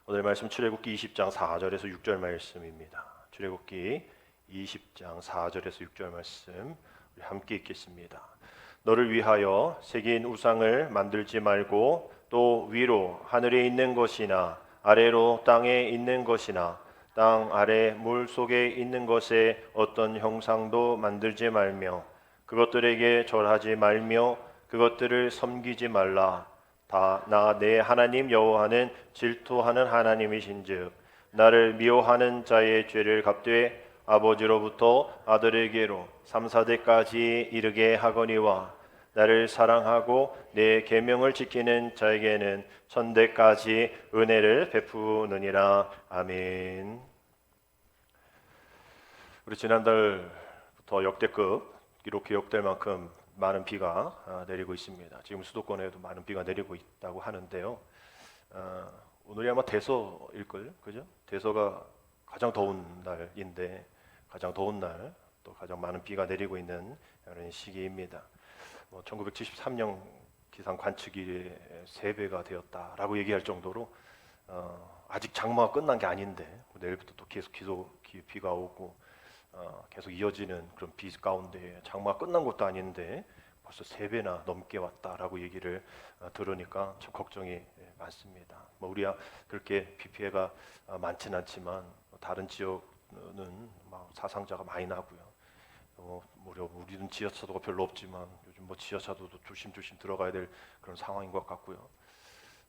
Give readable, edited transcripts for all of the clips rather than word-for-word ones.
오늘 말씀 출애굽기 20장 4절에서 6절 말씀입니다. 출애굽기 20장 4절에서 6절 말씀 우리 함께 읽겠습니다. 너를 위하여 새긴 우상을 만들지 말고 또 위로 하늘에 있는 것이나 아래로 땅에 있는 것이나 땅 아래 물 속에 있는 것에 어떤 형상도 만들지 말며 그것들에게 절하지 말며 그것들을 섬기지 말라. 다 나 내 하나님 여호와는 질투하는 하나님이신즉 나를 미워하는 자의 죄를 갚되 아버지로부터 아들에게로 3, 4대까지 이르게 하거니와 나를 사랑하고 내 계명을 지키는 자에게는 천대까지 은혜를 베푸느니라. 아멘. 우리 지난달부터 역대급 이렇게 기록될 만큼 많은 비가 내리고 있습니다. 지금 수도권에도 많은 비가 내리고 있다고 하는데요. 오늘이 아마 대서일걸, 그죠? 대서가 가장 더운 날인데 가장 더운 날, 또 가장 많은 비가 내리고 있는 그런 시기입니다. 1973년 기상 관측일의 3배가 되었다라고 얘기할 정도로 아직 장마가 끝난 게 아닌데 내일부터 또 계속 비가 오고 계속 이어지는 그런 비 가운데 장마가 끝난 것도 아닌데 벌써 3배나 넘게 왔다라고 얘기를 들으니까 참 걱정이 많습니다. 우리야 그렇게 비 피해가 많지는 않지만 다른 지역은 사상자가 많이 나고요. 우리는 지하차도가 별로 없지만 요즘 지하차도도 조심조심 들어가야 될 그런 상황인 것 같고요.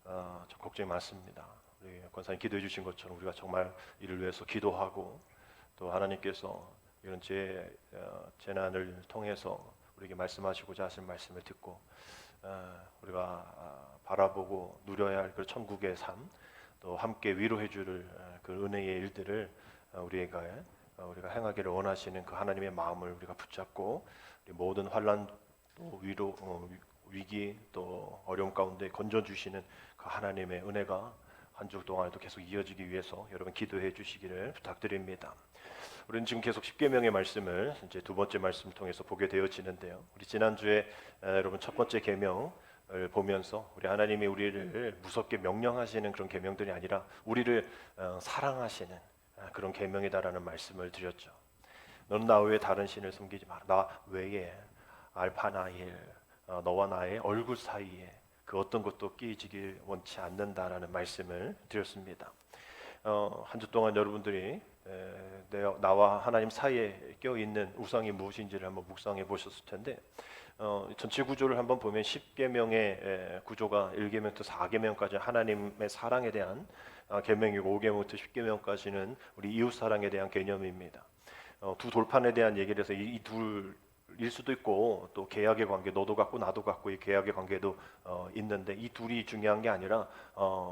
참 걱정이 많습니다. 우리 권사님 기도해 주신 것처럼 우리가 정말 이를 위해서 기도하고 또 하나님께서 이런 재난을 통해서 우리에게 말씀하시고자 하신 말씀을 듣고 우리가 바라보고 누려야 할 그 천국의 삶, 또 함께 위로해 줄 그 은혜의 일들을 우리가 행하기를 원하시는 그 하나님의 마음을 우리가 붙잡고 우리 모든 환난, 또 위기, 또 어려움 가운데 건져 주시는 그 하나님의 은혜가 한 주 동안에도 계속 이어지기 위해서 여러분 기도해 주시기를 부탁드립니다. 우리는 지금 계속 십계명의 말씀을 이제 두 번째 말씀을 통해서 보게 되어지는데요. 우리 지난주에 여러분 첫 번째 계명을 보면서 우리 하나님이 우리를 무섭게 명령하시는 그런 계명들이 아니라 우리를 사랑하시는 그런 계명이다라는 말씀을 드렸죠. 너는 나 외에 다른 신을 섬기지 마라. 나 외에 알파나일, 너와 나의 얼굴 사이에 그 어떤 것도 끼이지길 원치 않는다라는 말씀을 드렸습니다. 한 주 동안 여러분들이 나와 하나님 사이에 껴있는 우상이 무엇인지를 한번 묵상해 보셨을 텐데 전체 구조를 한번 보면 10계명의 구조가 1계명부터 4계명까지 하나님의 사랑에 대한 계명이고 5계명부터 10계명까지는 우리 이웃 사랑에 대한 개념입니다. 두 돌판에 대한 얘기를 해서 이 둘일 수도 있고 또 계약의 관계, 너도 갖고 나도 갖고 이 계약의 관계도 있는데 이 둘이 중요한 게 아니라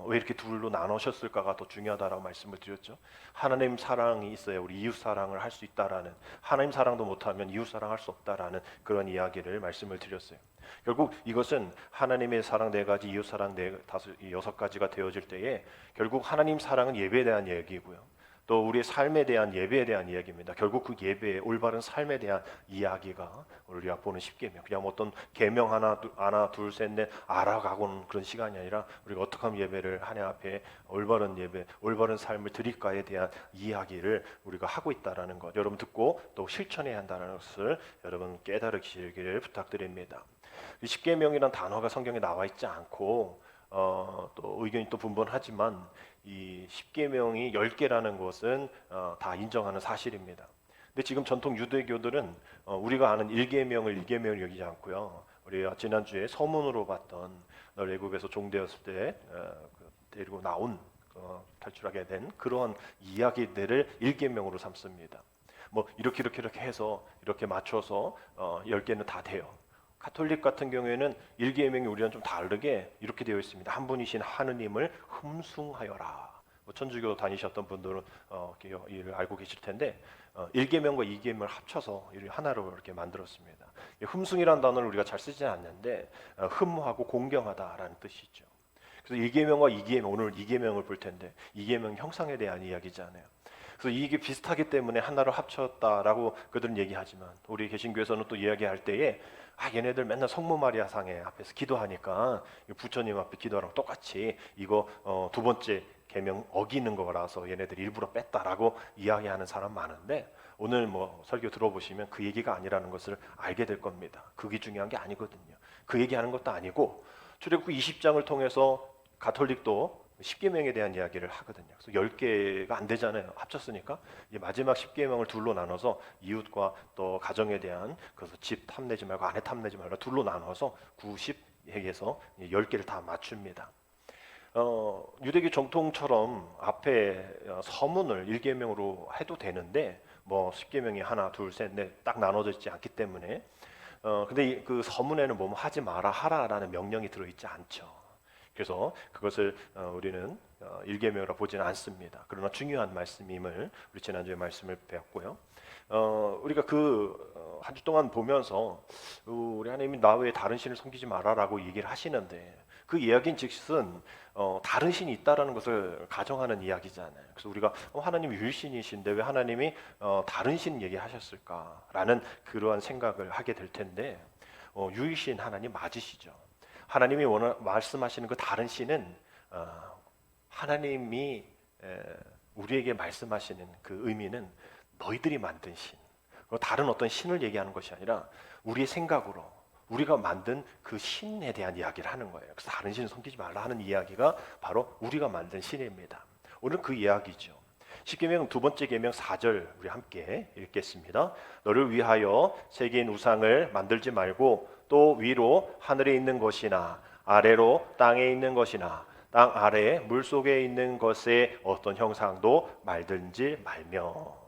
왜 이렇게 둘로 나누셨을까가 더 중요하다라고 말씀을 드렸죠. 하나님 사랑이 있어야 우리 이웃 사랑을 할 수 있다라는, 하나님 사랑도 못하면 이웃 사랑할 수 없다라는 그런 이야기를 말씀을 드렸어요. 결국 이것은 하나님의 사랑 4가지, 이웃 사랑 6가지가 되어질 때에 결국 하나님 사랑은 예배에 대한 얘기고요. 또 우리의 삶에 대한 예배에 대한 이야기입니다. 결국 그 예배의 올바른 삶에 대한 이야기가 우리가 보는 십계명. 그냥 어떤 계명 하나 둘 셋 넷 알아가고는 그런 시간이 아니라 우리가 어떻게 하면 예배를 하나님 앞에 올바른 예배, 올바른 삶을 드릴까에 대한 이야기를 우리가 하고 있다라는 것 여러분 듣고 또 실천해야 한다는 것을 여러분 깨달으시기를 부탁드립니다. 이 십계명이라는 단어가 성경에 나와 있지 않고 또 의견이 또 분분하지만 이 10계명이 10개라는 것은 다 인정하는 사실입니다. 근데 지금 전통 유대교들은 우리가 아는 1계명을 2계명을 여기지 않고요. 우리가 지난주에 서문으로 봤던 너 애국에서 종되었을 때 데리고 나온 탈출하게 된 그러한 이야기들을 1계명으로 삼습니다. 이렇게 해서 이렇게 맞춰서 10개는 다 돼요. 가톨릭 같은 경우에는 1계명이 우리랑 좀 다르게 이렇게 되어 있습니다. 한 분이신 하느님을 흠숭하여라. 천주교 다니셨던 분들은 이를 알고 계실 텐데 1계명과 2계명을 합쳐서 하나로 이렇게 만들었습니다. 흠숭이라는 단어를 우리가 잘 쓰지 않는데 흠하고 공경하다라는 뜻이죠. 그래서 1계명과 2계명, 오늘 2계명을 볼 텐데 2계명 형상에 대한 이야기잖아요. 그래서 이게 비슷하기 때문에 하나로 합쳤다라고 그들은 얘기하지만 우리 개신교에서는 또 이야기할 때에 얘네들 맨날 성모 마리아 상에 앞에서 기도하니까 부처님 앞에 기도하랑 똑같이 이거 두 번째 계명 어기는 거라서 얘네들이 일부러 뺐다라고 이야기하는 사람 많은데, 오늘 뭐 설교 들어보시면 그 얘기가 아니라는 것을 알게 될 겁니다. 그게 중요한 게 아니거든요. 그 얘기하는 것도 아니고, 출애굽기 20장을 통해서 가톨릭도 10계명에 대한 이야기를 하거든요. 그래서 10개가 안 되잖아요. 합쳤으니까 이 마지막 10계명을 둘로 나눠서 이웃과 또 가정에 대한, 그래서 집 탐내지 말고 아내 탐내지 말고 둘로 나눠서 90에서 10개를 다 맞춥니다. 유대교 정통처럼 앞에 서문을 1계명으로 해도 되는데, 뭐 10계명이 하나, 둘, 셋, 넷 딱 나눠져 있지 않기 때문에, 근데 그 서문에는 뭐 하지 마라 하라라는 명령이 들어있지 않죠. 그래서 그것을 우리는 1계명으로 보지는 않습니다. 그러나 중요한 말씀임을 우리 지난주에 말씀을 배웠고요. 우리가 한 주 동안 보면서 우리 하나님이 나 외에 다른 신을 섬기지 마라라고 얘기를 하시는데, 그 이야기인즉슨 다른 신이 있다라는 것을 가정하는 이야기잖아요. 그래서 우리가 하나님이 유일신이신데 왜 하나님이 다른 신 얘기하셨을까라는 그러한 생각을 하게 될 텐데, 유일신 하나님 맞으시죠. 하나님이 말씀하시는 그 다른 신은 하나님이 우리에게 말씀하시는 그 의미는 너희들이 만든 신, 다른 어떤 신을 얘기하는 것이 아니라 우리의 생각으로 우리가 만든 그 신에 대한 이야기를 하는 거예요. 그래서 다른 신을 섬기지 말라 하는 이야기가 바로 우리가 만든 신입니다. 오늘 그 이야기죠. 십계명 두 번째 계명 4절 우리 함께 읽겠습니다. 너를 위하여 새긴 우상을 만들지 말고 또 위로 하늘에 있는 것이나 아래로 땅에 있는 것이나 땅 아래 물속에 있는 것의 어떤 형상도 만들지 말며.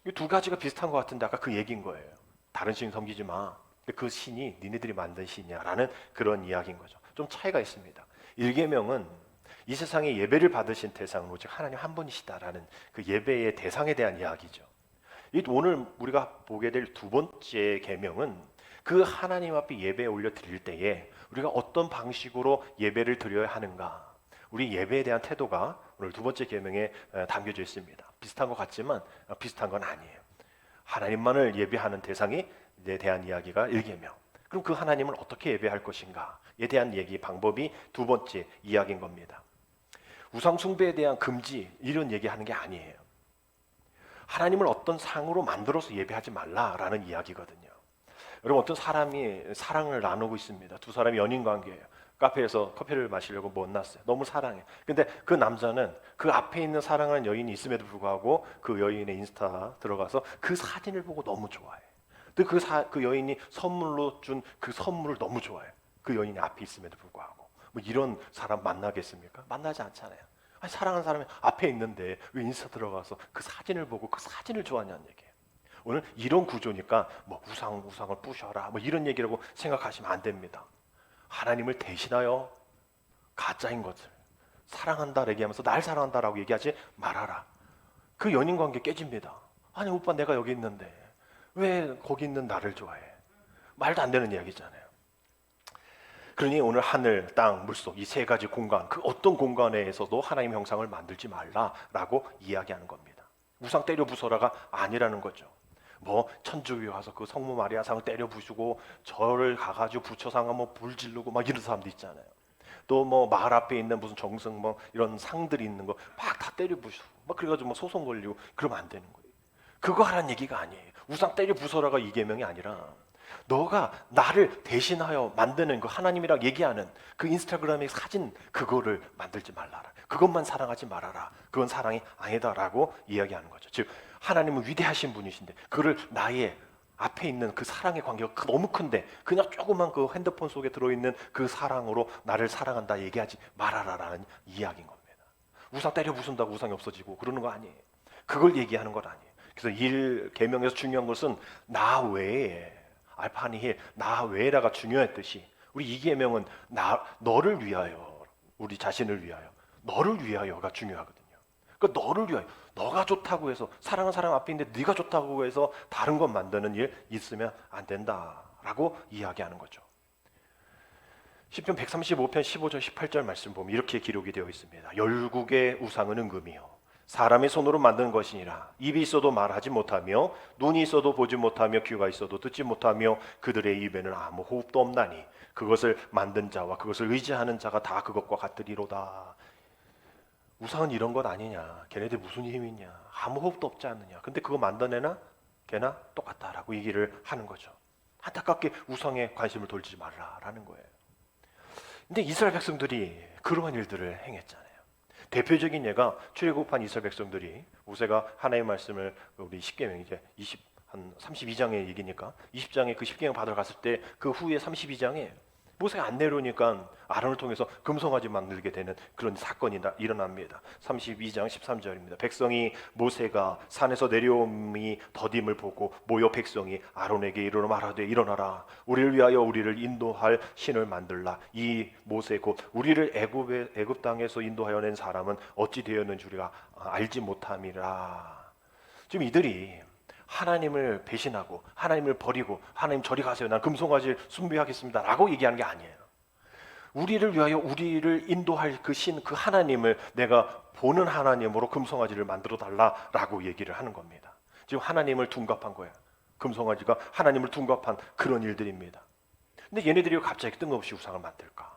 이 두 가지가 비슷한 것 같은데 아까 그 얘기인 거예요. 다른 신 섬기지 마. 그 신이 니네들이 만든 신이야라는 그런 이야기인 거죠. 좀 차이가 있습니다. 1계명은 이 세상에 예배를 받으신 대상은 오직 하나님 한 분이시다라는 그 예배의 대상에 대한 이야기죠. 오늘 우리가 보게 될 두 번째 계명은 그 하나님 앞에 예배 올려 드릴 때에 우리가 어떤 방식으로 예배를 드려야 하는가, 우리 예배에 대한 태도가 오늘 두 번째 계명에 담겨져 있습니다. 비슷한 것 같지만 비슷한 건 아니에요. 하나님만을 예배하는 대상에 대한 이야기가 1계명. 그럼 그 하나님을 어떻게 예배할 것인가에 대한 얘기 방법이 두 번째 이야기인 겁니다. 우상 숭배에 대한 금지 이런 얘기하는 게 아니에요. 하나님을 어떤 상으로 만들어서 예배하지 말라라는 이야기거든요. 여러분, 어떤 사람이 사랑을 나누고 있습니다. 두 사람이 연인 관계예요. 카페에서 커피를 마시려고 만났어요. 너무 사랑해. 근데 그 남자는 그 앞에 있는 사랑하는 여인이 있음에도 불구하고 그 여인의 인스타 들어가서 그 사진을 보고 너무 좋아해. 근데 그 여인이 선물로 준 그 선물을 너무 좋아해. 그 여인이 앞에 있음에도 불구하고. 뭐 이런 사람 만나겠습니까? 만나지 않잖아요. 아니, 사랑하는 사람이 앞에 있는데 왜 인스타 들어가서 그 사진을 보고 그 사진을 좋아하냐는 얘기예요. 오늘 이런 구조니까 뭐 우상을 부셔라 뭐 이런 얘기라고 생각하시면 안 됩니다. 하나님을 대신하여 가짜인 것을 사랑한다 얘기하면서 날 사랑한다라고 얘기하지 말아라. 그 연인 관계 깨집니다. 아니 오빠, 내가 여기 있는데 왜 거기 있는 나를 좋아해? 말도 안 되는 이야기잖아요. 그러니 오늘 하늘, 땅, 물속 이 세 가지 공간, 그 어떤 공간에서도 하나님 형상을 만들지 말라라고 이야기하는 겁니다. 우상 때려 부숴라가 아니라는 거죠. 뭐 천주교 와서 그 성모 마리아상을 때려 부수고 절을 가가지고 부처상 뭐 불 지르고 막 이런 사람도 있잖아요. 또 뭐 마을 앞에 있는 무슨 정승 뭐 이런 상들이 있는 거 막 다 때려 부수고 막 그래가지고 뭐 소송 걸리고 그러면 안 되는 거예요. 그거 하라는 얘기가 아니에요. 우상 때려 부숴라가 이 계명이 아니라 너가 나를 대신하여 만드는 그 하나님이라고 얘기하는 그 인스타그램의 사진, 그거를 만들지 말라라. 그것만 사랑하지 말아라. 그건 사랑이 아니다라고 이야기하는 거죠. 즉 하나님은 위대하신 분이신데 그를 나의 앞에 있는 그 사랑의 관계가 너무 큰데 그냥 조그만 그 핸드폰 속에 들어있는 그 사랑으로 나를 사랑한다 얘기하지 말아라라는 이야기인 겁니다. 우상 때려 부순다고 우상이 없어지고 그러는 거 아니에요. 그걸 얘기하는 건 아니에요. 그래서 1계명에서 중요한 것은 나 외에, 알파니힐 나 외라가 중요했듯이 우리 2계명은 너를 위하여, 우리 자신을 위하여, 너를 위하여가 중요하거든요. 그러니까 너를 위하여, 너가 좋다고 해서 사랑하는 사람 앞에 있는데 네가 좋다고 해서 다른 것 만드는 일 있으면 안 된다라고 이야기하는 거죠. 시편 135편 15절 18절 말씀 보면 이렇게 기록이 되어 있습니다. 열국의 우상은 은금이요 사람의 손으로 만든 것이니라. 입이 있어도 말하지 못하며 눈이 있어도 보지 못하며 귀가 있어도 듣지 못하며 그들의 입에는 아무 호흡도 없나니 그것을 만든 자와 그것을 의지하는 자가 다 그것과 같으리로다. 우상은 이런 것 아니냐, 걔네들 무슨 힘이 있냐, 아무 호흡도 없지 않느냐, 근데 그거 만들어내나? 걔나 똑같다라고 얘기를 하는 거죠. 안타깝게 우상에 관심을 돌리지 말라라는 거예요. 근데 이스라엘 백성들이 그러한 일들을 행했잖아요. 대표적인 예가 출애굽한 이스라엘 백성들이 모세가 하나님의 말씀을 우리 십계명 이제 32장의 얘기니까 20장에 그 십계명 받으러 갔을 때 그 후에 32장에 모세가 안 내려오니까 아론을 통해서 금송아지 만들게 되는 그런 사건이 일어납니다. 32장 13절입니다. 백성이 모세가 산에서 내려옴이 더딤을 보고 모여 백성이 아론에게 이르러 말하되 일어나라 우리를 위하여 우리를 인도할 신을 만들라. 이 모세 곧 우리를 애굽 땅에서 인도하여 낸 사람은 어찌 되었는지 우리가 알지 못함이라. 지금 이들이 하나님을 배신하고 하나님을 버리고 하나님 저리 가세요, 난 금송아지를 숭배하겠습니다 라고 얘기하는 게 아니에요. 우리를 위하여 우리를 인도할 그 신, 그 하나님을 내가 보는 하나님으로 금송아지를 만들어 달라라고 얘기를 하는 겁니다. 지금 하나님을 둔갑한 거예요. 금송아지가 하나님을 둔갑한 그런 일들입니다. 근데 얘네들이 갑자기 뜬금없이 우상을 만들까?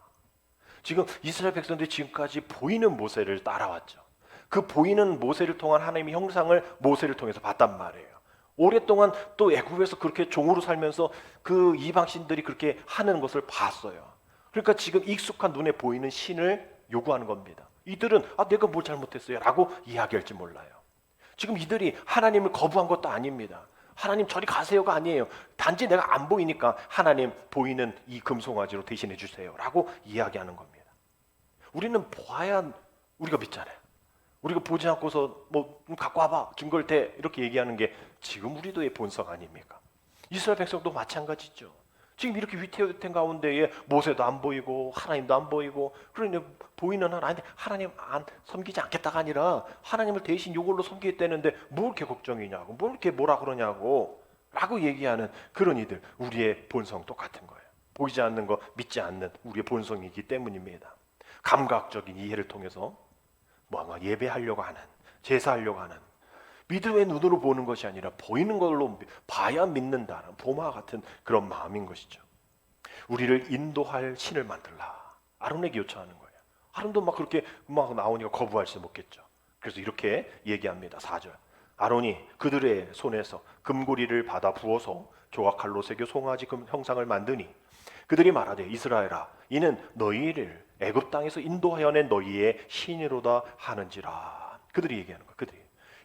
지금 이스라엘 백성들이 지금까지 보이는 모세를 따라왔죠. 그 보이는 모세를 통한 하나님의 형상을 모세를 통해서 봤단 말이에요. 오랫동안 또 애굽에서 그렇게 종으로 살면서 그 이방신들이 그렇게 하는 것을 봤어요. 그러니까 지금 익숙한 눈에 보이는 신을 요구하는 겁니다. 이들은 내가 뭘 잘못했어요 라고 이야기할지 몰라요. 지금 이들이 하나님을 거부한 것도 아닙니다. 하나님 저리 가세요가 아니에요. 단지 내가 안 보이니까 하나님 보이는 이 금송아지로 대신해 주세요 라고 이야기하는 겁니다. 우리는 보아야 우리가 믿잖아요. 우리가 보지 않고서 갖고 와봐 증거를 대 이렇게 얘기하는 게 지금 우리도의 본성 아닙니까? 이스라엘 백성도 마찬가지죠. 지금 이렇게 위태된 가운데에 모세도 안 보이고 하나님도 안 보이고 그러니 보이는 하나님 안 섬기지 않겠다가 아니라 하나님을 대신 이걸로 섬기겠다는데 뭘 이렇게 걱정이냐고 뭘 이렇게 뭐라 그러냐고 라고 얘기하는 그런 이들, 우리의 본성 똑같은 거예요. 보이지 않는 거 믿지 않는 우리의 본성이기 때문입니다. 감각적인 이해를 통해서 예배하려고 하는, 제사하려고 하는, 믿음의 눈으로 보는 것이 아니라 보이는 걸로 봐야 믿는다는 도마 같은 그런 마음인 것이죠. 우리를 인도할 신을 만들라. 아론에게 요청하는 거예요. 아론도 그렇게 나오니까 거부할 수 없겠죠. 그래서 이렇게 얘기합니다. 4절. 아론이 그들의 손에서 금고리를 받아 부어서 조각칼로 새겨 송아지 형상을 만드니 그들이 말하되 이스라엘아 이는 너희를 애굽 땅에서 인도하여 낸 너희의 신이로다 하는지라. 그들이 얘기하는 거야. 그들이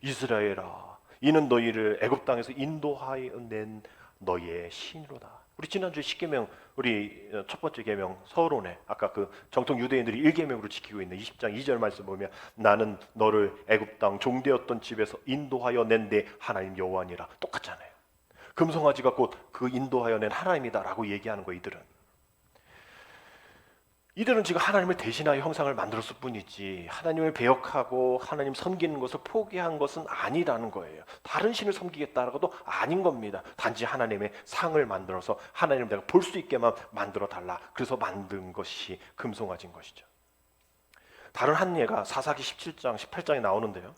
이스라엘아 이는 너희를 애굽 땅에서 인도하여 낸 너희의 신이로다. 우리 지난주에 십계명 우리 첫 번째 계명 서론에 아까 그 정통 유대인들이 1계명으로 지키고 있는 20장 2절 말씀 보면 나는 너를 애굽 땅 종되었던 집에서 인도하여 낸 내 하나님 여호와니라. 똑같잖아요. 금송아지가 곧 그 인도하여 낸 하나님이다라고 얘기하는 거. 이들은 지금 하나님을 대신하여 형상을 만들었을 뿐이지 하나님을 배역하고 하나님 섬기는 것을 포기한 것은 아니라는 거예요. 다른 신을 섬기겠다라고도 아닌 겁니다. 단지 하나님의 상을 만들어서 하나님을 내가 볼 수 있게만 만들어 달라. 그래서 만든 것이 금송아지인 것이죠. 다른 한 예가 사사기 17장 18장에 나오는데요.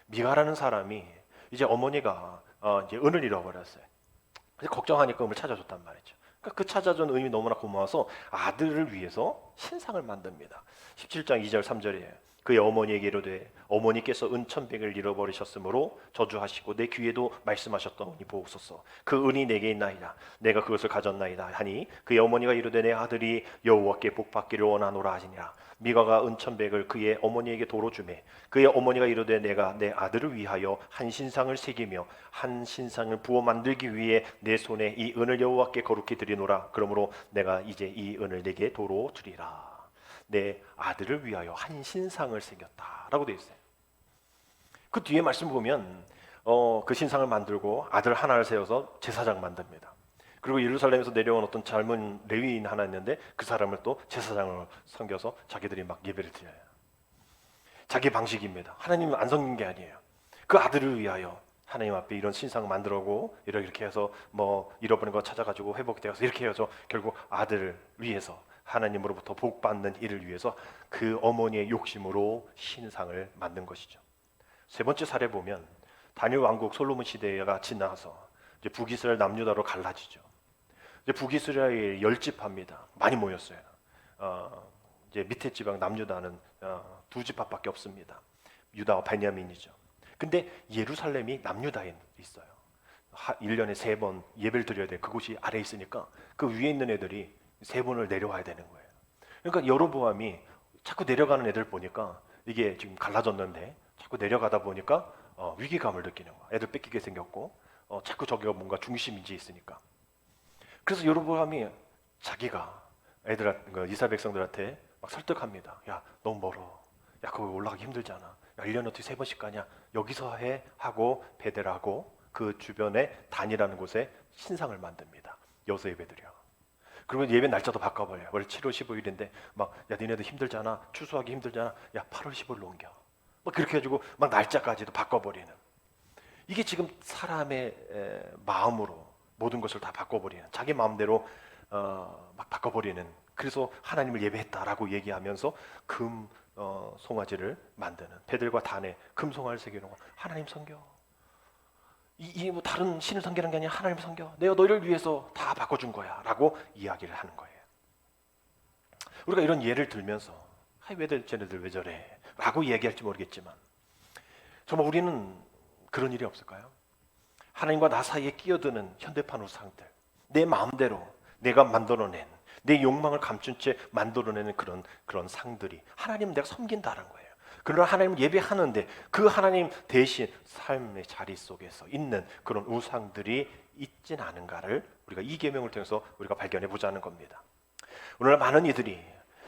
미가라는 사람이 이제 어머니가 이제 은을 잃어버렸어요. 그래서 걱정하니까 은을 찾아줬단 말이죠. 그 찾아준 은이 너무나 고마워서 아들을 위해서 신상을 만듭니다. 17장 2절 3절이에요. 그의 어머니에게 이르되 어머니께서 은 1,100을 잃어버리셨으므로 저주하시고 내 귀에도 말씀하셨더니 보옵소서 그 은이 내게 있나이다. 내가 그것을 가졌나이다 하니 그의 어머니가 이르되 내 아들이 여호와께 복받기를 원하노라 하시니라. 미가가 은 1,100을 그의 어머니에게 도로 주매 그의 어머니가 이르되 내가 내 아들을 위하여 한 신상을 새기며 한 신상을 부어 만들기 위해 내 손에 이 은을 여호와께 거룩히 드리노라. 그러므로 내가 이제 이 은을 내게 도로 주리라. 내 아들을 위하여 한 신상을 새겼다라고 되어 있어요. 그 뒤에 말씀 보면 그 신상을 만들고 아들 하나를 세워서 제사장 만듭니다. 그리고 예루살렘에서 내려온 어떤 젊은 레위인 하나 있는데 그 사람을 또 제사장으로 섬겨서 자기들이 막 예배를 드려요. 자기 방식입니다. 하나님은 안 섬긴 게 아니에요. 그 아들을 위하여 하나님 앞에 이런 신상을 만들고 이렇게 해서 잃어버린 거 찾아가지고 회복되어서 이렇게 해서 결국 아들을 위해서 하나님으로부터 복받는 일을 위해서 그 어머니의 욕심으로 신상을 만든 것이죠. 세 번째 사례 보면 다니엘 왕국 솔로몬 시대가 지나서 이제 북이스라엘 남유다로 갈라지죠. 이제 북이스라엘이 열집합니다. 많이 모였어요. 이제 밑에 지방 남유다는 두 집합밖에 없습니다. 유다와 베냐민이죠. 근데 예루살렘이 남유다에 있어요. 1년에 3번 예배를 드려야 돼. 그곳이 아래에 있으니까 그 위에 있는 애들이 3번을 내려와야 되는 거예요. 그러니까 여로보암이 자꾸 내려가는 애들 보니까 이게 지금 갈라졌는데 자꾸 내려가다 보니까 위기감을 느끼는 거야. 애들 뺏기게 생겼고 자꾸 저기가 뭔가 중심인지 있으니까. 그래서 여로보암이 자기가 이스라엘 백성들한테 막 설득합니다. 야, 너무 멀어. 야, 거기 올라가기 힘들잖아. 야, 1년에 어떻게 3번씩 가냐? 여기서 해 하고 베델하고 그 주변에 단이라는 곳에 신상을 만듭니다. 여기서 예배드려. 그러면 예배 날짜도 바꿔버려요. 원래 7월 15일인데 막 야, 니네들 힘들잖아. 추수하기 힘들잖아. 야, 8월 15일로 옮겨. 막 그렇게 해가지고 막 날짜까지도 바꿔버리는. 이게 지금 사람의 마음으로 모든 것을 다 바꿔버리는, 자기 마음대로 막 바꿔버리는. 그래서 하나님을 예배했다라고 얘기하면서 금 송아지를 만드는, 베들과 단에 금 송아지를 새겨놓은 거. 하나님 섬겨. 이 뭐 다른 신을 섬기는 게 아니라 하나님 섬겨. 내가 너희를 위해서 다 바꿔준 거야라고 이야기를 하는 거예요. 우리가 이런 예를 들면서 쟤네들 왜 저래? 라고 얘기할지 모르겠지만 정말 우리는 그런 일이 없을까요? 하나님과 나 사이에 끼어드는 현대판 우상들, 내 마음대로 내가 만들어낸, 내 욕망을 감춘 채 만들어내는 그런 상들이 하나님은 내가 섬긴다는 거예요. 그러나 하나님을 예배하는데 그 하나님 대신 삶의 자리 속에서 있는 그런 우상들이 있진 않은가를 우리가 이 계명을 통해서 우리가 발견해 보자는 겁니다. 오늘 많은 이들이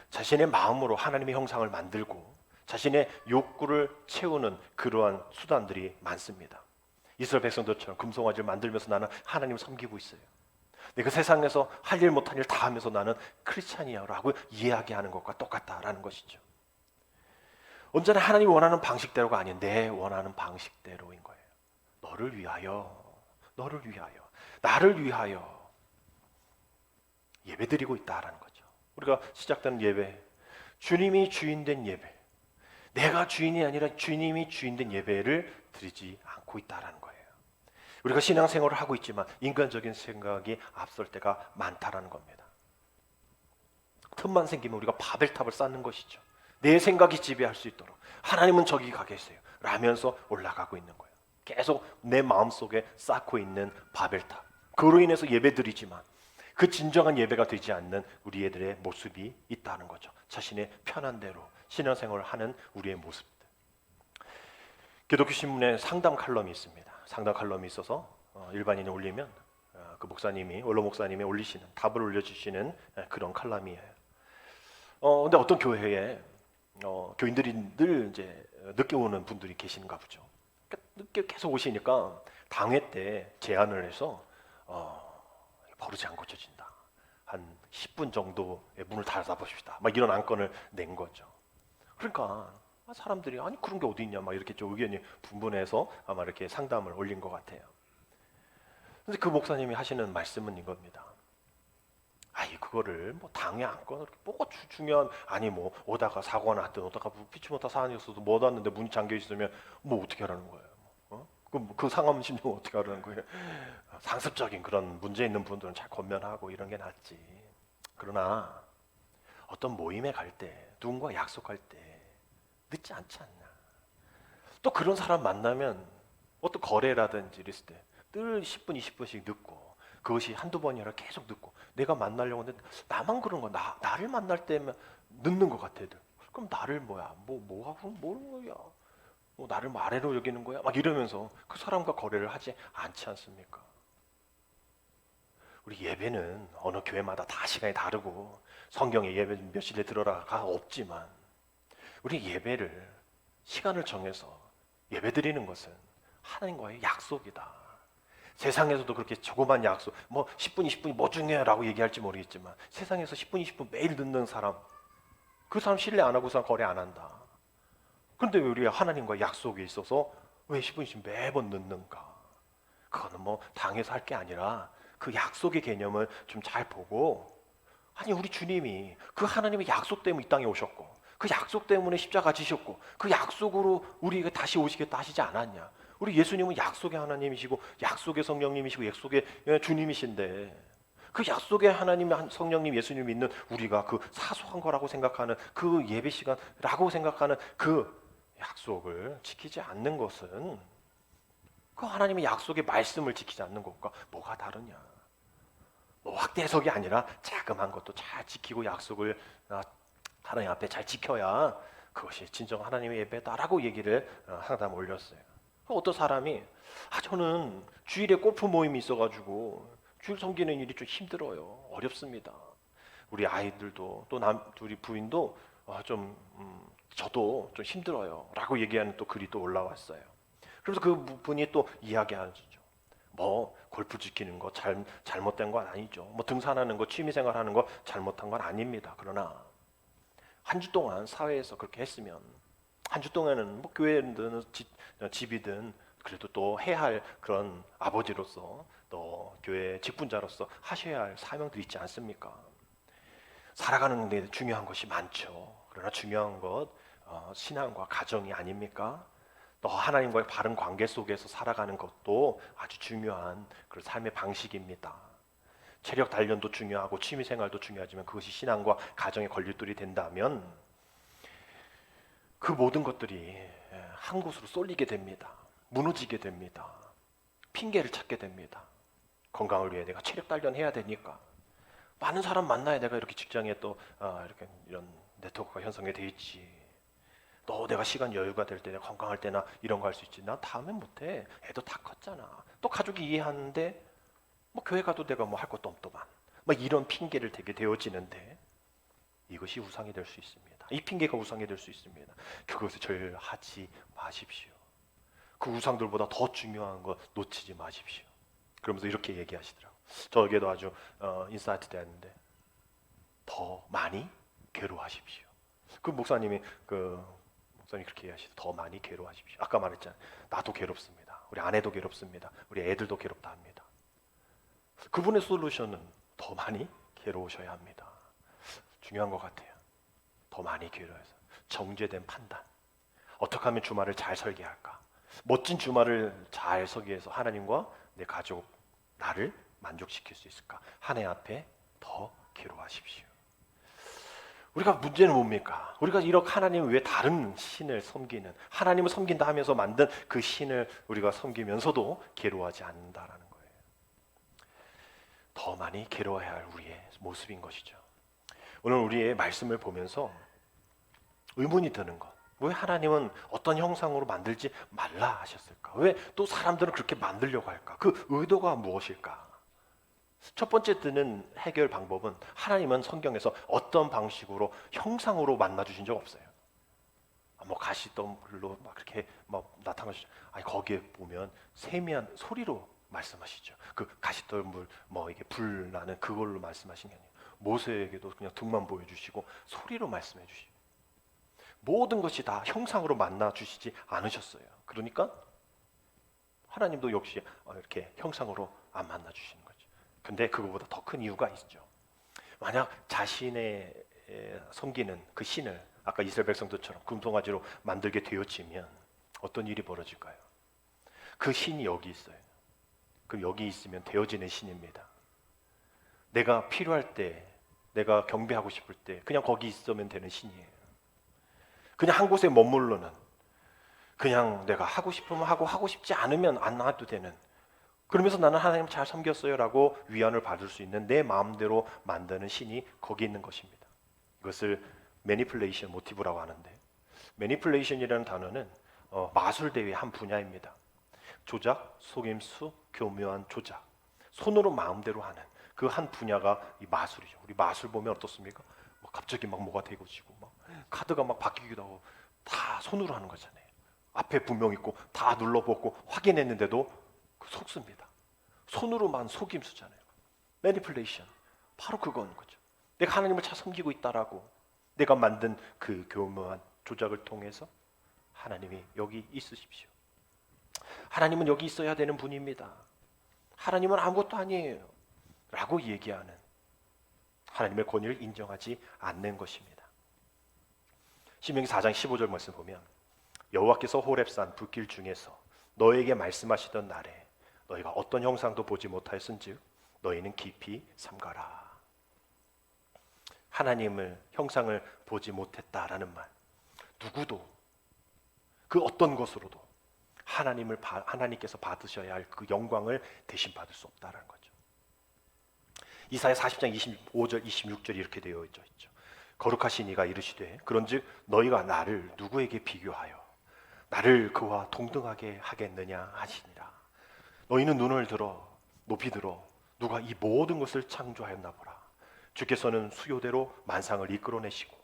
자신의 마음으로 하나님의 형상을 만들고 자신의 욕구를 채우는 그러한 수단들이 많습니다. 이스라엘 백성들처럼 금송아지를 만들면서 나는 하나님을 섬기고 있어요. 그 세상에서 할 일 못한 일 다 하면서 나는 크리스찬이야라고 이야기하는 것과 똑같다라는 것이죠. 언제나 하나님이 원하는 방식대로가 아닌 내 원하는 방식대로인 거예요. 너를 위하여, 나를 위하여 예배드리고 있다라는 거죠. 우리가 시작되는 예배, 주님이 주인된 예배, 내가 주인이 아니라 주님이 주인된 예배를 드리지 않고 있다라는 거예요. 우리가 신앙생활을 하고 있지만 인간적인 생각이 앞설 때가 많다라는 겁니다. 틈만 생기면 우리가 바벨탑을 쌓는 것이죠. 내 생각이 지배할 수 있도록 하나님은 저기 가 계세요 라면서 올라가고 있는 거예요. 계속 내 마음속에 쌓고 있는 바벨탑. 그로 인해서 예배드리지만 그 진정한 예배가 되지 않는 우리들의 모습이 있다는 거죠. 자신의 편한 대로 신앙생활을 하는 우리의 모습들. 기독교 신문에 상담 칼럼이 있습니다. 상담 칼럼이 있어서 일반인이 올리면 그 목사님이, 원로 목사님이 올리시는, 답을 올려주시는 그런 칼럼이에요. 근데 어떤 교회에 교인들이 늘 이제 늦게 오는 분들이 계신가 보죠. 그러니까 늦게 계속 오시니까 당회 때 제안을 해서 버릇이 안 고쳐진다. 한 10분 정도의 문을 닫아봅시다. 막 이런 안건을 낸 거죠. 그러니까 사람들이 아니 그런 게 어디 있냐 막 이렇게 좀 의견이 분분해서 아마 이렇게 상담을 올린 것 같아요. 근데 그 목사님이 하시는 말씀은 이겁니다. 그거를 뭐 당에 안건 뭐가 중요한, 아니 뭐 오다가 사고가 났든 오다가 피치 못한 사안이 있어도 못 왔는데 문이 잠겨 있으면 뭐 어떻게 하라는 거예요? 그 상황 심정 어떻게 하라는 거예요? 상습적인 그런 문제 있는 분들은 잘 권면하고 이런 게 낫지. 그러나 어떤 모임에 갈 때, 누군가 약속할 때 늦지 않지 않냐. 또 그런 사람 만나면 어떤 거래라든지 이랬을 때 늘 10분, 20분씩 늦고, 그것이 한두 번이 아니라 계속 늦고, 내가 만나려고 하는데 나만 그런 거야. 나를 만날 때면 늦는 것 같아. 그럼 나를 뭐야? 뭐하고 뭐야? 나를 뭐 아래로 여기는 거야? 막 이러면서 그 사람과 거래를 하지 않지 않습니까? 우리 예배는 어느 교회마다 다 시간이 다르고 성경에 예배 몇 시에 들어라가 없지만 우리 예배를 시간을 정해서 예배드리는 것은 하나님과의 약속이다. 세상에서도 그렇게 조그만 약속, 뭐 10분, 20분이 뭐 중요해라고 얘기할지 모르겠지만 세상에서 10분, 20분 매일 듣는 사람, 그 사람 신뢰 안 하고선 거래 안 한다. 그런데 왜 우리가 하나님과 약속에 있어서 왜 10분, 20분 매번 늦는가? 그거는 뭐 당해서 할 게 아니라 그 약속의 개념을 좀 잘 보고, 아니 우리 주님이 그 하나님의 약속 때문에 이 땅에 오셨고 그 약속 때문에 십자가 지셨고 그 약속으로 우리가 다시 오시겠다 하시지 않았냐? 우리 예수님은 약속의 하나님이시고 약속의 성령님이시고 약속의 주님이신데 그 약속의 하나님, 성령님, 예수님 믿는 우리가 그 사소한 거라고 생각하는 그 예배 시간라고 생각하는 그 약속을 지키지 않는 것은 그 하나님의 약속의 말씀을 지키지 않는 것과 뭐가 다르냐? 뭐 확대 해석이 아니라 자그마한 것도 잘 지키고 약속을 하나님 앞에 잘 지켜야 그것이 진정 하나님의 예배다라고 얘기를 항상 올렸어요. 어떤 사람이 저는 주일에 골프 모임이 있어가지고 주일 섬기는 일이 좀 힘들어요. 어렵습니다. 우리 아이들도 또 우리 부인도 저도 좀 힘들어요. 라고 얘기하는 또 글이 또 올라왔어요. 그래서 그 분이 또 이야기하죠. 뭐 골프 지키는 거 잘못된 건 아니죠. 뭐 등산하는 거 취미생활하는 거 잘못한 건 아닙니다. 그러나 한 주 동안 사회에서 그렇게 했으면 한 주 동안은 뭐 교회든 집이든 그래도 또 해야 할 그런 아버지로서 또 교회 직분자로서 하셔야 할 사명들이 있지 않습니까? 살아가는 데 중요한 것이 많죠. 그러나 중요한 것 신앙과 가정이 아닙니까? 또 하나님과의 바른 관계 속에서 살아가는 것도 아주 중요한 그런 삶의 방식입니다. 체력 단련도 중요하고 취미생활도 중요하지만 그것이 신앙과 가정의 걸림돌이 된다면 그 모든 것들이 한 곳으로 쏠리게 됩니다. 무너지게 됩니다. 핑계를 찾게 됩니다. 건강을 위해 내가 체력 단련해야 되니까 많은 사람 만나야 내가 이렇게 직장에 또 이렇게 이런 네트워크가 형성이 돼 있지. 또 내가 시간 여유가 될 때, 내가 건강할 때나 이런 거 할 수 있지. 나 다음엔 못해. 애도 다 컸잖아. 또 가족이 이해하는데 뭐 교회 가도 내가 뭐 할 것도 없더만. 막 이런 핑계를 대게 되어지는데 이것이 우상이 될 수 있습니다. 이 핑계가 우상이 될 수 있습니다. 그것을 절하지 마십시오. 그 우상들보다 더 중요한 거 놓치지 마십시오. 그러면서 이렇게 얘기하시더라고요. 저에게도 아주 인사이트 됐는데 더 많이 괴로워하십시오. 그 목사님이 그렇게 얘기하시죠. 더 많이 괴로워하십시오. 아까 말했잖아요. 나도 괴롭습니다. 우리 아내도 괴롭습니다. 우리 애들도 괴롭다 합니다. 그분의 솔루션은 더 많이 괴로우셔야 합니다. 중요한 것 같아요. 더 많이 괴로워해서 정죄된 판단. 어떻게 하면 주말을 잘 설계할까? 멋진 주말을 잘 설계해서 하나님과 내 가족, 나를 만족시킬 수 있을까? 하나님 앞에 더 괴로워하십시오. 우리가 문제는 뭡니까? 우리가 이렇게 하나님 외에 다른 신을 섬기는, 하나님을 섬긴다 하면서 만든 그 신을 우리가 섬기면서도 괴로워하지 않는다라는 거예요. 더 많이 괴로워해야 할 우리의 모습인 것이죠. 오늘 우리의 말씀을 보면서 의문이 드는 것. 왜 하나님은 어떤 형상으로 만들지 말라 하셨을까? 왜 또 사람들은 그렇게 만들려고 할까? 그 의도가 무엇일까? 첫 번째 드는 해결 방법은 하나님은 성경에서 어떤 방식으로 형상으로 만나 주신 적 없어요. 뭐 가시덤불로 막 이렇게 막 나타나시죠. 아니 거기에 보면 세미한 소리로 말씀하시죠. 그 가시덤불 뭐 이게 불 나는 그걸로 말씀하신 게 아니에요. 모세에게도 그냥 등만 보여주시고 소리로 말씀해 주시고 모든 것이 다 형상으로 만나 주시지 않으셨어요. 그러니까 하나님도 역시 이렇게 형상으로 안 만나 주시는 거죠. 근데 그거보다 더 큰 이유가 있죠. 만약 자신의 섬기는 그 신을 아까 이스라엘 백성들처럼 금송아지로 만들게 되어지면 어떤 일이 벌어질까요? 그 신이 여기 있어요. 그럼 여기 있으면 되어지는 신입니다. 내가 필요할 때, 내가 경배하고 싶을 때 그냥 거기 있으면 되는 신이에요. 그냥 한 곳에 머무르는, 그냥 내가 하고 싶으면 하고 하고 싶지 않으면 안 나와도 되는, 그러면서 나는 하나님 잘 섬겼어요 라고 위안을 받을 수 있는 내 마음대로 만드는 신이 거기 있는 것입니다. 이것을 매니플레이션 모티브라고 하는데, 매니플레이션이라는 단어는 마술대회의 한 분야입니다. 조작, 속임수, 교묘한 조작, 손으로 마음대로 하는 그 한 분야가 이 마술이죠. 우리 마술 보면 어떻습니까? 뭐 갑자기 막 뭐가 되고지고 막 카드가 막 바뀌기도 하고 다 손으로 하는 거잖아요. 앞에 분명 있고 다 눌러보고 확인했는데도 속습니다. 손으로만 속임수잖아요. 매니플레이션. 바로 그거는 거죠. 내가 하나님을 잘 섬기고 있다라고 내가 만든 그 교묘한 조작을 통해서 하나님이 여기 있으십시오. 하나님은 여기 있어야 되는 분입니다. 하나님은 아무것도 아니에요. 라고 얘기하는 하나님의 권위를 인정하지 않는 것입니다. 신명기 4장 15절 말씀 보면 여호와께서 호렙산 불길 중에서 너에게 말씀하시던 날에 너희가 어떤 형상도 보지 못하였은즉 너희는 깊이 삼가라. 하나님을 형상을 보지 못했다라는 말, 누구도 그 어떤 것으로도 하나님께서 받으셔야 할 그 영광을 대신 받을 수 없다라는 거죠. 이사야 40장 25절 26절이 이렇게 되어 있죠. 거룩하신 이가 이르시되 그런즉 너희가 나를 누구에게 비교하여 나를 그와 동등하게 하겠느냐 하시니라. 너희는 눈을 들어 높이 들어 누가 이 모든 것을 창조하였나 보라. 주께서는 수요대로 만상을 이끌어내시고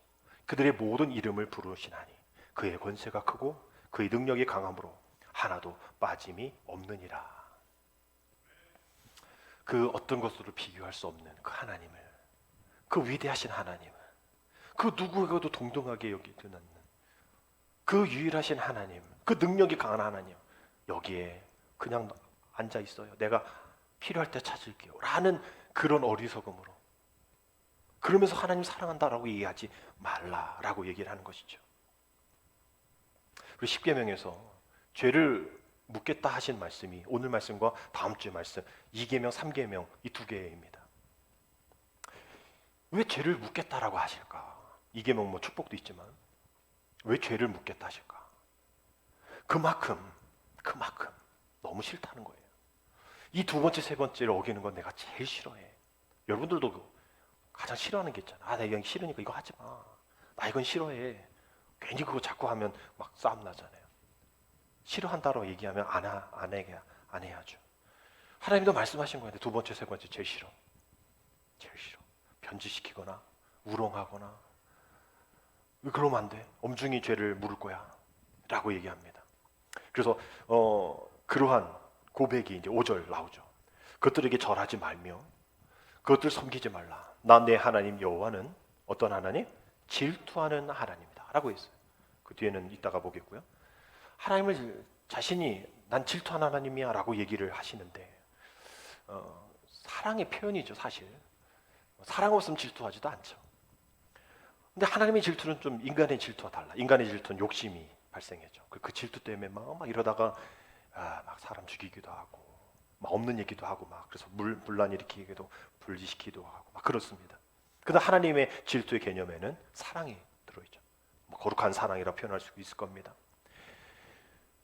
그들의 모든 이름을 부르시나니 그의 권세가 크고 그의 능력이 강함으로 하나도 빠짐이 없느니라. 그 어떤 것으로 비교할 수 없는 그 하나님을, 그 위대하신 하나님을, 그 누구에게도 동등하게 여기지 않는 그 유일하신 하나님, 그 능력이 강한 하나님, 여기에 그냥 앉아 있어요. 내가 필요할 때 찾을게요 라는 그런 어리석음으로, 그러면서 하나님 사랑한다라고 얘기하지 말라라고 얘기를 하는 것이죠. 그리고 십계명에서 죄를 묻겠다 하신 말씀이 오늘 말씀과 다음 주의 말씀 2계명, 3계명 이 두 개입니다. 왜 죄를 묻겠다라고 하실까? 2계명 뭐 축복도 있지만 왜 죄를 묻겠다 하실까? 그만큼 너무 싫다는 거예요. 이 두 번째, 세 번째를 어기는 건 내가 제일 싫어해. 여러분들도 가장 싫어하는 게 있잖아. 나 이거 싫으니까 이거 하지 마. 나 이건 싫어해. 괜히 그거 자꾸 하면 막 싸움 나잖아요. 싫어한다고 얘기하면 안 해야죠. 하나님도 말씀하신 거예요. 두 번째, 세 번째 제일 싫어. 변질시키거나 우롱하거나 그러면 안 돼. 엄중히 죄를 물을 거야 라고 얘기합니다. 그래서 그러한 고백이 이제 5절 나오죠. 그것들에게 절하지 말며 그것들 섬기지 말라. 나 내 하나님 여호와는 어떤 하나님? 질투하는 하나님이다 라고 했어요. 그 뒤에는 이따가 보겠고요. 하나님을 자신이 난 질투하는 하나님이야 라고 얘기를 하시는데 사랑의 표현이죠. 사실 사랑 없으면 질투하지도 않죠. 근데 하나님의 질투는 좀 인간의 질투와 달라. 인간의 질투는 욕심이 발생했죠. 그 질투 때문에 막 이러다가 막 사람 죽이기도 하고 막 없는 얘기도 하고 막 그래서 분란 일으키기도 분리시키기도 하고 막 그렇습니다. 그러나 하나님의 질투의 개념에는 사랑이 들어있죠. 뭐 거룩한 사랑이라 표현할 수 있을 겁니다.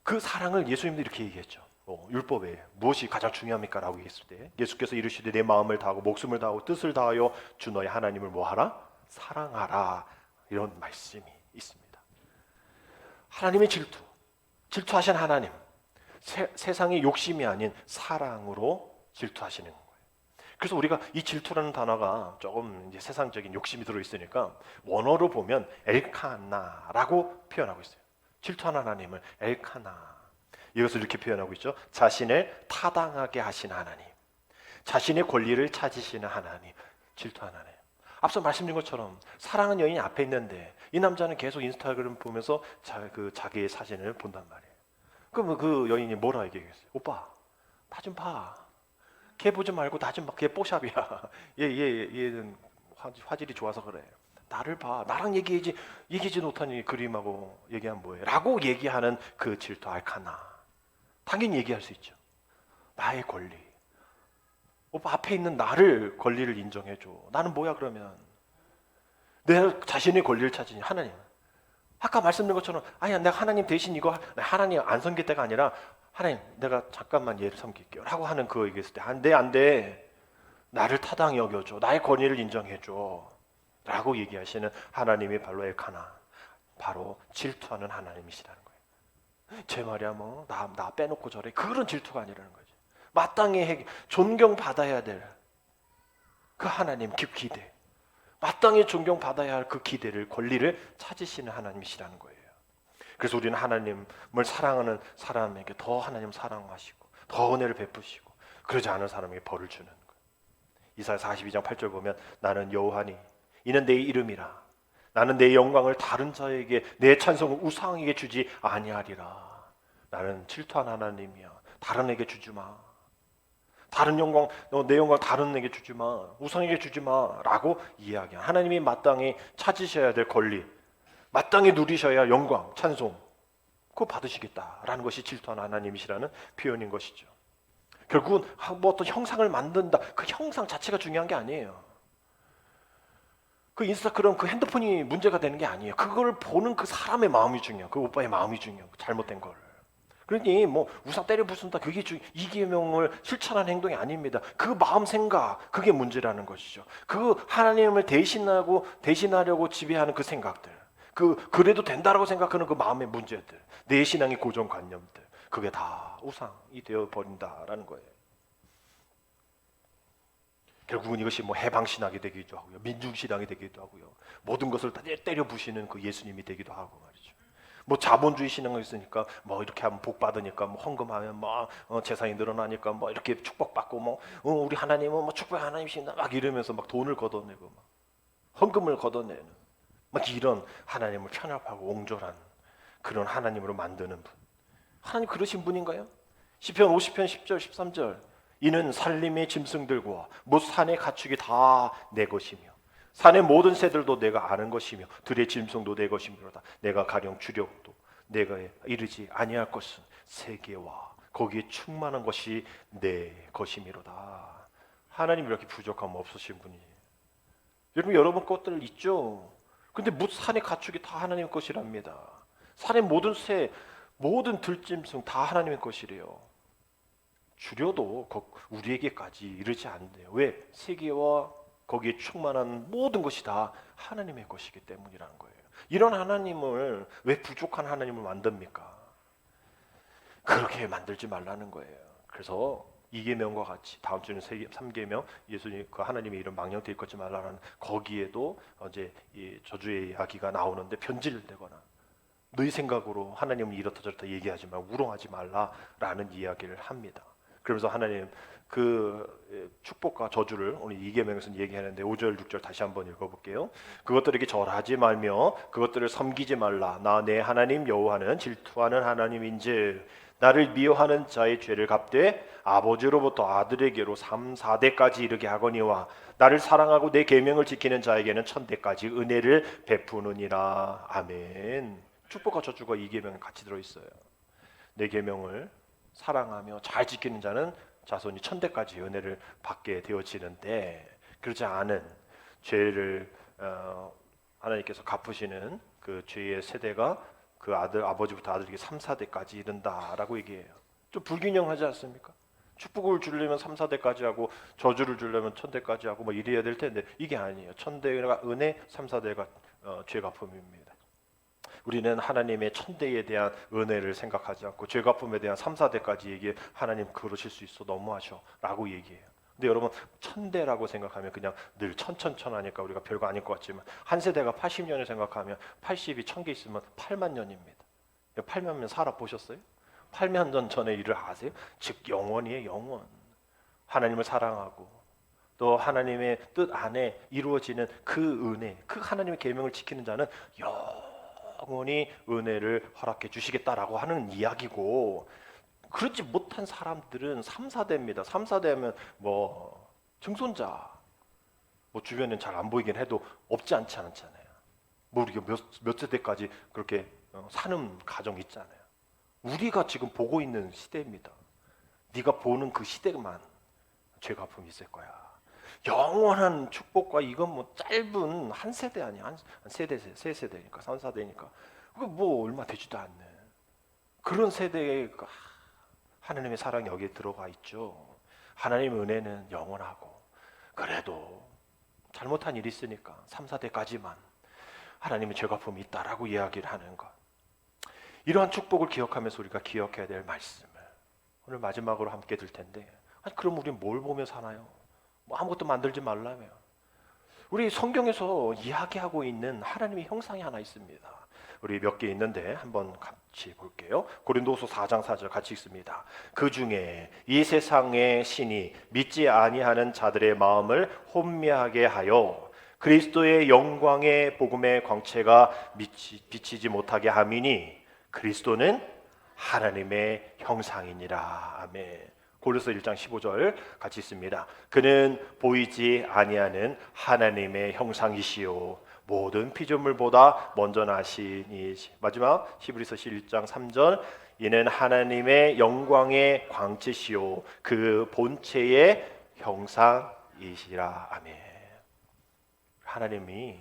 그 사랑을 예수님도 이렇게 얘기했죠. 율법에 무엇이 가장 중요합니까? 라고 얘기했을 때 예수께서 이르시되 내 마음을 다하고 목숨을 다하고 뜻을 다하여 주 너의 하나님을 뭐하라? 사랑하라. 이런 말씀이 있습니다. 하나님의 질투하신 하나님, 세상의 욕심이 아닌 사랑으로 질투하시는 거예요. 그래서 우리가 이 질투라는 단어가 조금 이제 세상적인 욕심이 들어있으니까 원어로 보면 엘카나라고 표현하고 있어요. 질투하는 하나님을 엘카나, 이것을 이렇게 표현하고 있죠. 자신을 타당하게 하신 하나님, 자신의 권리를 찾으시는 하나님, 질투하는 하나님. 앞서 말씀드린 것처럼 사랑하는 여인이 앞에 있는데 이 남자는 계속 인스타그램 보면서 자기의 사진을 본단 말이에요. 그럼 그 여인이 뭐라 얘기했어요? 오빠, 나 좀 봐. 걔 보지 말고 나 좀 봐. 걔 뽀샵이야. 얘는 화질이 좋아서 그래. 나를 봐. 나랑 얘기하지 못한 그림하고 얘기하면 뭐해? 라고 얘기하는 그 질투 알카나. 당연히 얘기할 수 있죠. 나의 권리. 오빠 앞에 있는 나를 권리를 인정해줘. 나는 뭐야 그러면? 내 자신의 권리를 찾으니 하나님. 아까 말씀드린 것처럼 아니야 내가 하나님 대신 이거 하나님 안 섬길 때가 아니라 하나님 내가 잠깐만 얘를 섬길게요 라고 하는 그거 얘기했을 때 안 돼. 나를 타당히 여겨줘. 나의 권위를 인정해줘 라고 얘기하시는 하나님이 바로 엘카나, 바로 질투하는 하나님이시라는 거예요. 제 말이야 뭐 나 빼놓고 저래. 그런 질투가 아니라는 거죠. 마땅히 존경받아야 될 그 하나님 그 기대, 마땅히 존경받아야 할 그 기대를 권리를 찾으시는 하나님이시라는 거예요. 그래서 우리는 하나님을 사랑하는 사람에게 더 하나님 사랑하시고 더 은혜를 베푸시고 그러지 않은 사람에게 벌을 주는 거예요. 이사야 42장 8절 보면 나는 여호와니 이는 내 이름이라 나는 내 영광을 다른 자에게 내 찬송을 우상에게 주지 아니하리라. 나는 질투한 하나님이야. 다른 에게 주지 마. 다른 영광, 내 영광 다른 에게 주지 마. 우상에게 주지 마 라고 이야기한 하나님이 마땅히 찾으셔야 될 권리, 마땅히 누리셔야 할 영광, 찬송 그거 받으시겠다라는 것이 질투한 하나님이시라는 표현인 것이죠. 결국은 뭐 어떤 형상을 만든다. 그 형상 자체가 중요한 게 아니에요. 그 인스타그램 그 핸드폰이 문제가 되는 게 아니에요. 그걸 보는 그 사람의 마음이 중요해요. 그 오빠의 마음이 중요해요. 잘못된 걸. 그러니 뭐 우상 때려 부순다 그게 이계명을 실천하는 행동이 아닙니다. 그 마음 생각 그게 문제라는 것이죠. 그 하나님을 대신하려고 지배하는 그 생각들, 그래도 된다라고 생각하는 그 마음의 문제들, 내 신앙의 고정관념들, 그게 다 우상이 되어 버린다라는 거예요. 결국은 이것이 뭐 해방신학이 되기도 하고요, 민중신앙이 되기도 하고요, 모든 것을 다 때려 부시는 그 예수님이 되기도 하고 말이죠. 뭐 자본주의 신앙이 있으니까 뭐 이렇게 하면 복 받으니까 뭐 헌금하면 뭐 재산이 늘어나니까 뭐 이렇게 축복받고 뭐 우리 하나님은 뭐 축복의 하나님이신다 막 이러면서 막 돈을 걷어내고 막 헌금을 걷어내는 막 이런 하나님을 편협하고 옹졸한 그런 하나님으로 만드는 분. 하나님 그러신 분인가요? 시편 50편 10절 13절 이는 산림의 짐승들과 못 산의 가축이 다 내 것이며 산의 모든 새들도 내가 아는 것이며 들의 짐승도 내 것이므로다. 내가 가령 주력도 내가 이르지 아니할 것은 세계와 거기에 충만한 것이 내 것이미로다. 하나님 이렇게 부족함 없으신 분이. 여러분 것들 있죠. 근데 못 산의 가축이 다 하나님의 것이랍니다. 산의 모든 새, 모든 들짐승 다 하나님의 것이래요. 줄여도 우리에게까지 이르지 않는데요. 왜? 세계와 거기에 충만한 모든 것이 다 하나님의 것이기 때문이라는 거예요. 이런 하나님을 왜 부족한 하나님을 만듭니까? 그렇게 만들지 말라는 거예요. 그래서 2계명과 같이 다음 주는 3계명 예수님 그 하나님의 이름 망령되이 걷지 말라는 거기에도 이제 이 저주의 이야기가 나오는데 변질되거나 너희 생각으로 하나님은 이렇다 저렇다 얘기하지 말고 우롱하지 말라라는 이야기를 합니다. 그러면서 하나님 그 축복과 저주를 오늘 2계명에서는 얘기하는데 5절 6절 다시 한번 읽어볼게요. 그것들에게 절하지 말며 그것들을 섬기지 말라. 나 내 하나님 여호와는 질투하는 하나님인즉 나를 미워하는 자의 죄를 갚되 아버지로부터 아들에게로 3, 4대까지 이르게 하거니와 나를 사랑하고 내 계명을 지키는 자에게는 1000대까지 은혜를 베푸느니라. 아멘. 축복과 저주가 2계명에 같이 들어있어요. 내 계명을 사랑하며 잘 지키는 자는 자손이 1000대까지 은혜를 받게 되어지는데 그렇지 않은 죄를 하나님께서 갚으시는 그 죄의 세대가 그 아버지부터 아들에게 3, 4대까지 이른다라고 얘기해요. 좀 불균형하지 않습니까? 축복을 주려면 3, 4대까지 하고 저주를 주려면 1000대까지 하고 뭐 이래야 될 텐데 이게 아니에요. 1000대가 은혜, 3, 4대가 죄 갚음입니다. 우리는 하나님의 1000대에 대한 은혜를 생각하지 않고 죄 갚음에 대한 3, 4대까지 얘기해. 하나님 그러실 수 있어 너무하셔 라고 얘기해요. 근데 여러분 1000대라고 생각하면 그냥 늘 천천천하니까 우리가 별거 아닐 것 같지만 한 세대가 80년을 생각하면 80이 1000개 있으면 8만 년입니다. 8만 년 살아보셨어요? 8만 년 전의 일을 아세요? 즉 영원이에요. 영원. 하나님을 사랑하고 또 하나님의 뜻 안에 이루어지는 그 은혜, 그 하나님의 계명을 지키는 자는 영원히 은혜를 허락해 주시겠다라고 하는 이야기고 그렇지 못한 사람들은 3, 4대입니다. 3, 4대면 뭐 증손자 뭐 주변엔 잘 안 보이긴 해도 없지 않지 않잖아요. 뭐 우리가 몇 세대까지 그렇게 사는 가정 있잖아요. 우리가 지금 보고 있는 시대입니다. 네가 보는 그 시대만 죄 갚음이 있을 거야. 영원한 축복과 이건 뭐 짧은 한 세대 아니야. 한 세대, 세 세대니까 3, 4대니까 그 뭐 얼마 되지도 않는 그런 세대에 하나님의 사랑이 여기에 들어가 있죠. 하나님의 은혜는 영원하고 그래도 잘못한 일이 있으니까 3, 4대까지만 하나님의 죄갚음이 있다라고 이야기를 하는 것. 이러한 축복을 기억하면서 우리가 기억해야 될 말씀을 오늘 마지막으로 함께 들 텐데 아니 그럼 우리는 뭘 보며 사나요? 뭐 아무것도 만들지 말라며. 우리 성경에서 이야기하고 있는 하나님의 형상이 하나 있습니다. 우리 몇 개 있는데 한번 같이 볼게요. 고린도후서 4장 4절 같이 읽습니다. 그 중에 이 세상의 신이 믿지 아니하는 자들의 마음을 혼미하게 하여 그리스도의 영광의 복음의 광채가 비치지 못하게 함이니 그리스도는 하나님의 형상이니라. 아멘. 고린도서 1장 15절 같이 있습니다. 그는 보이지 아니하는 하나님의 형상이시요 모든 피조물보다 먼저 나시니. 마지막 히브리서 1장 3절 이는 하나님의 영광의 광채시요 그 본체의 형상이시라. 아멘. 하나님이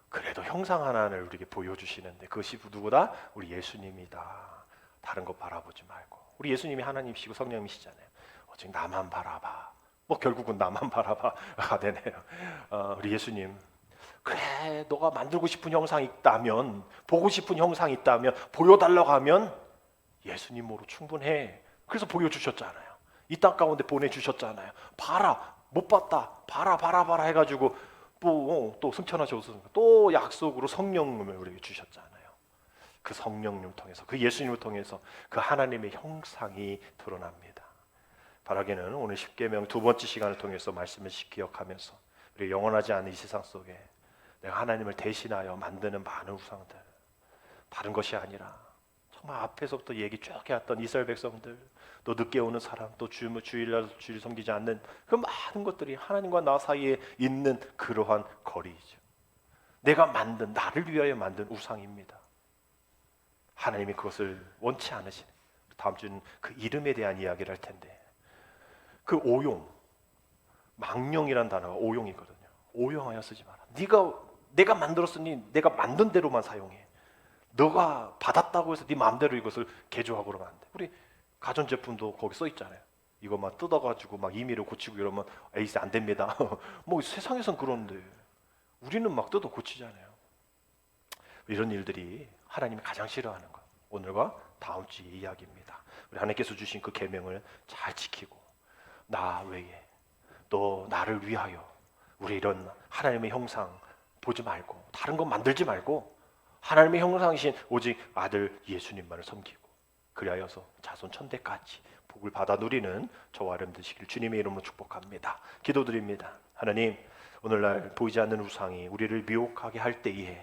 그래도 형상 하나를 우리에게 보여주시는데 그것이 누구다? 우리 예수님이다. 다른 거 바라보지 말고. 우리 예수님이 하나님이시고 성령이시잖아요. 오직 나만 바라봐. 뭐 결국은 나만 바라봐가 되네요. 우리 예수님, 그래 너가 만들고 싶은 형상이 있다면, 보고 싶은 형상이 있다면 보여달라고 하면 예수님으로 충분해. 그래서 보여주셨잖아요. 이 땅 가운데 보내주셨잖아요. 봐라, 못 봤다, 봐라 해가지고 또 승천하셔서 또 약속으로 성령님을 우리에게 주셨잖아요. 그 성령님을 통해서, 그 예수님을 통해서 그 하나님의 형상이 드러납니다. 바라기는 오늘 십계명 두 번째 시간을 통해서 말씀을 기억하면서 우리 영원하지 않은 이 세상 속에 내가 하나님을 대신하여 만드는 많은 우상들, 다른 것이 아니라 정말 앞에서부터 얘기 쭉 해왔던 이스라엘 백성들, 또 늦게 오는 사람, 또 주일날 주일 섬기지 않는 그 많은 것들이 하나님과 나 사이에 있는 그러한 거리이죠. 내가 만든, 나를 위하여 만든 우상입니다. 하나님이 그것을 원치 않으시네. 다음 주는 그 이름에 대한 이야기를 할 텐데, 그 오용, 망령이란 단어가 오용이거든요. 오용하여 쓰지 마라. 내가 만들었으니 내가 만든 대로만 사용해. 너가 받았다고 해서 네 마음대로 이것을 개조하고 그러면 안 돼. 우리 가전제품도 거기 써 있잖아요. 이것만 뜯어가지고 막 임의로 고치고 이러면 에이스 안 됩니다. 뭐 세상에선 그런데 우리는 막 뜯어 고치잖아요. 이런 일들이 하나님이 가장 싫어하는 것. 오늘과 다음 주의 이야기입니다. 우리 하나님께서 주신 그 계명을 잘 지키고 나 외에 또 나를 위하여 우리 이런 하나님의 형상 보지 말고 다른 것 만들지 말고 하나님의 형상이신 오직 아들 예수님만을 섬기고 그리하여서 자손 천대까지 복을 받아 누리는 저와 여러분 되시길 주님의 이름으로 축복합니다. 기도드립니다. 하나님, 오늘날 보이지 않는 우상이 우리를 미혹하게 할 때에,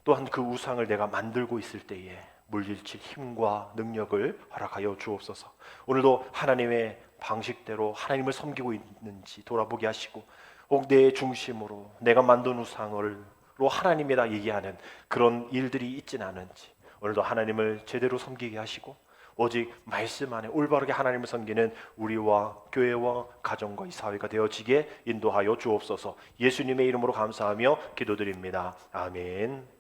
또한 그 우상을 내가 만들고 있을 때에 물리칠 힘과 능력을 허락하여 주옵소서. 오늘도 하나님의 방식대로 하나님을 섬기고 있는지 돌아보게 하시고, 혹 내 중심으로 내가 만든 우상으로 하나님이다 얘기하는 그런 일들이 있지는 않은지 오늘도 하나님을 제대로 섬기게 하시고 오직 말씀 안에 올바르게 하나님을 섬기는 우리와 교회와 가정과 이 사회가 되어지게 인도하여 주옵소서. 예수님의 이름으로 감사하며 기도드립니다. 아멘.